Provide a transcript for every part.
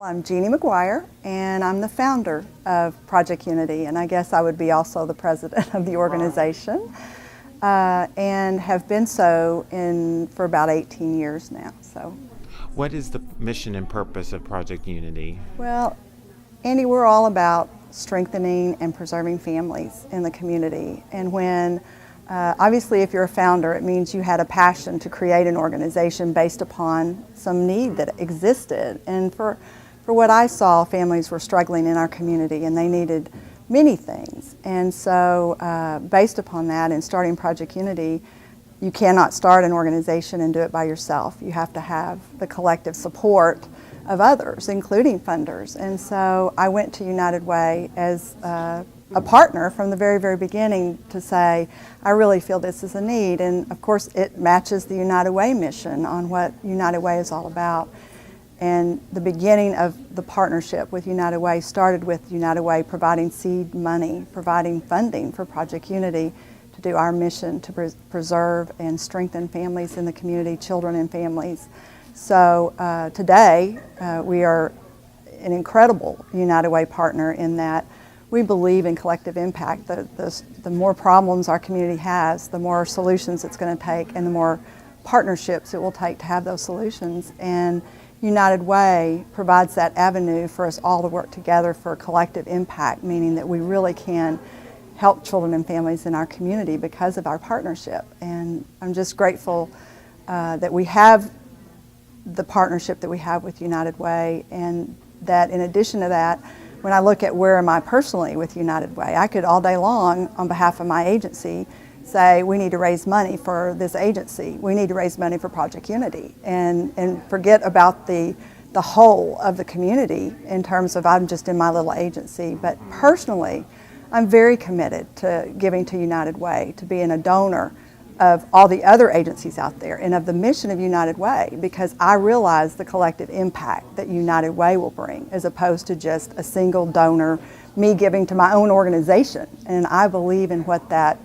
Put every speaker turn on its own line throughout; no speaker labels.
I'm Jeannie McGuire, and I'm the founder of Project Unity, and I guess I would be also the president of the organization, and have been so for about 18 years now. So,
what is the mission and purpose of Project Unity?
well, Andy, we're all about strengthening and preserving families in the community, and when obviously, if you're a founder, it means you had a passion to create an organization based upon some need that existed. And for what I saw, families were struggling in our community and they needed many things. And so based upon that, in starting Project Unity, you cannot start an organization and do it by yourself. You have to have the collective support of others, including funders. And so I went to United Way as a partner from the very, very beginning to say, I really feel this is a need. And of course, it matches the United Way mission on what United Way is all about. And the beginning of the partnership with United Way started with United Way providing seed money, providing funding for Project Unity to do our mission to preserve and strengthen families in the community, children and families. So today, we are an incredible United Way partner in that we believe in collective impact. The more problems our community has, the more solutions it's going to take and the more partnerships it will take to have those solutions. And United Way provides that avenue for us all to work together for collective impact, meaning that we really can help children and families in our community because of our partnership. And I'm just grateful that we have the partnership that we have with United Way, and that in addition to that, when I look at where am I personally with United Way, I could all day long on behalf of my agency say we need to raise money for this agency, we need to raise money for Project Unity, and forget about the whole of the community in terms of I'm just in my little agency. But personally, I'm very committed to giving to United Way, to being a donor of all the other agencies out there and of the mission of United Way, because I realize the collective impact that United Way will bring as opposed to just a single donor, me giving to my own organization. And I believe in what that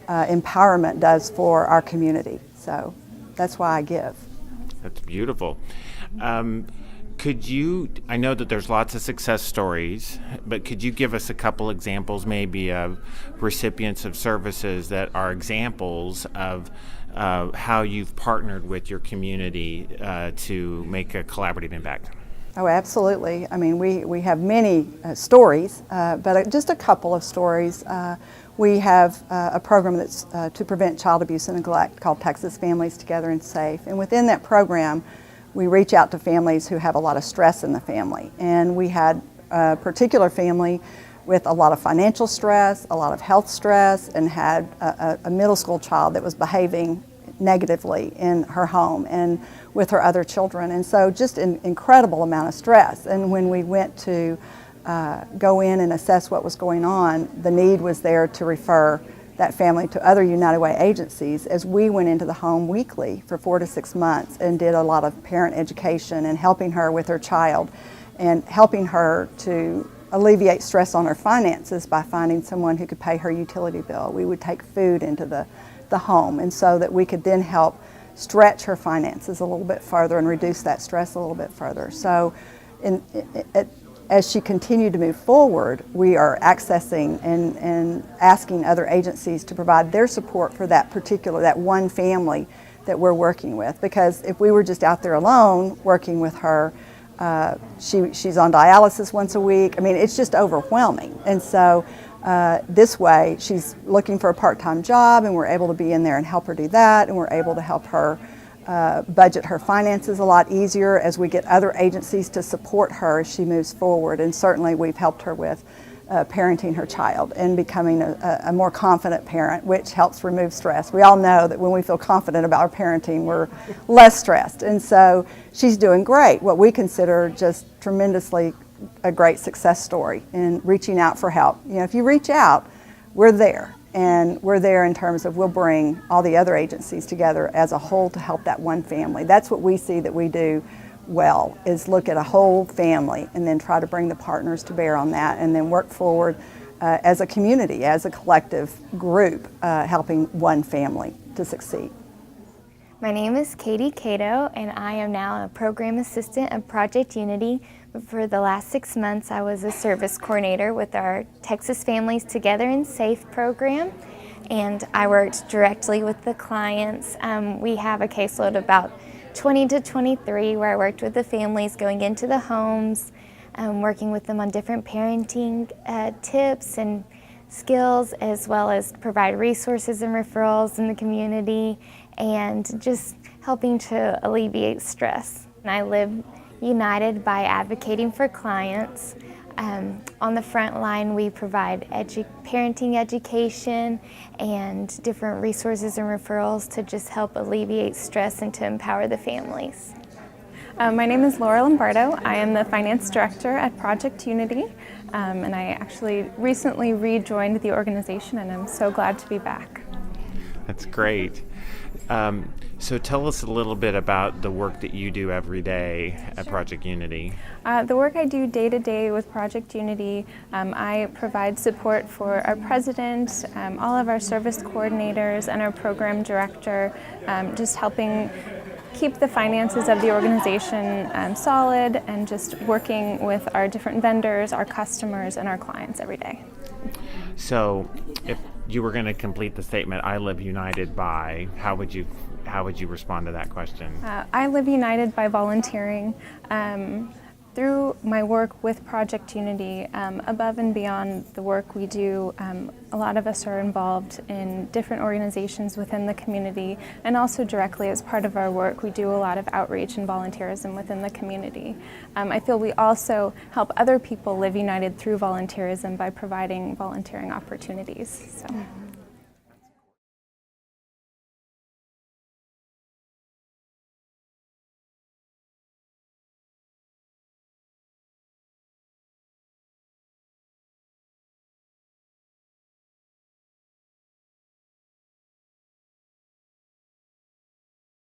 empowerment does for our community. So that's why I give.
That's beautiful. I know that there's lots of success stories, but could you give us a couple examples maybe of recipients of services that are examples of how you've partnered with your community to make a collaborative impact?
Oh, absolutely. I mean, we have many stories, but just a couple of stories. We have a program that's to prevent child abuse and neglect called Texas Families Together and Safe. And within that program, we reach out to families who have a lot of stress in the family. And we had a particular family with a lot of financial stress, a lot of health stress, and had a middle school child that was behaving negatively in her home and with her other children. And so just an incredible amount of stress. And when we went to go in and assess what was going on, the need was there to refer that family to other United Way agencies, as we went into the home weekly for 4 to 6 months and did a lot of parent education and helping her with her child and helping her to alleviate stress on her finances by finding someone who could pay her utility bill. We would take food into the home, and so that we could then help stretch her finances a little bit further and reduce that stress a little bit further. So as she continued to move forward, we are accessing and asking other agencies to provide their support for that one family that we're working with. Because if we were just out there alone working with her, she's on dialysis once a week. I mean, it's just overwhelming. And so this way, she's looking for a part-time job, and we're able to be in there and help her do that, and we're able to help her budget her finances a lot easier as we get other agencies to support her as she moves forward. And certainly we've helped her with parenting her child and becoming a more confident parent, which helps remove stress. We all know that when we feel confident about our parenting, we're less stressed. And so she's doing great, what we consider just tremendously a great success story in reaching out for help. You know, if you reach out, we're there. And we're there in terms of we'll bring all the other agencies together as a whole to help that one family. That's what we see that we do well, is look at a whole family and then try to bring the partners to bear on that and then work forward as a community, as a collective group, helping one family to succeed.
My name is Cato, and I am now a program assistant at Project Unity. For the last 6 months, I was a service coordinator with our Texas Families Together and Safe program, and I worked directly with the clients. We have a caseload of about 20 to 23 where I worked with the families going into the homes, working with them on different parenting tips and skills, as well as provide resources and referrals in the community, and just helping to alleviate stress. And I live united by advocating for clients. On the front line, we provide parenting education and different resources and referrals to just help alleviate stress and to empower the families.
My name is Lombardo. I am the finance director at Project Unity, and I actually recently rejoined the organization, and I'm so glad to be back.
That's great. So tell us a little bit about the work that you do every day at Project Unity.
The work I do day to day with Project Unity, I provide support for our president, all of our service coordinators, and our program director, just helping keep the finances of the organization solid, and just working with our different vendors, our customers, and our clients every day.
So if you were going to complete the statement, I live united by, how would you respond to that question?
I live united by volunteering. Through my work with Project Unity, above and beyond the work we do, a lot of us are involved in different organizations within the community, and also directly as part of our work we do a lot of outreach and volunteerism within the community. I feel we also help other people live united through volunteerism by providing volunteering opportunities. So.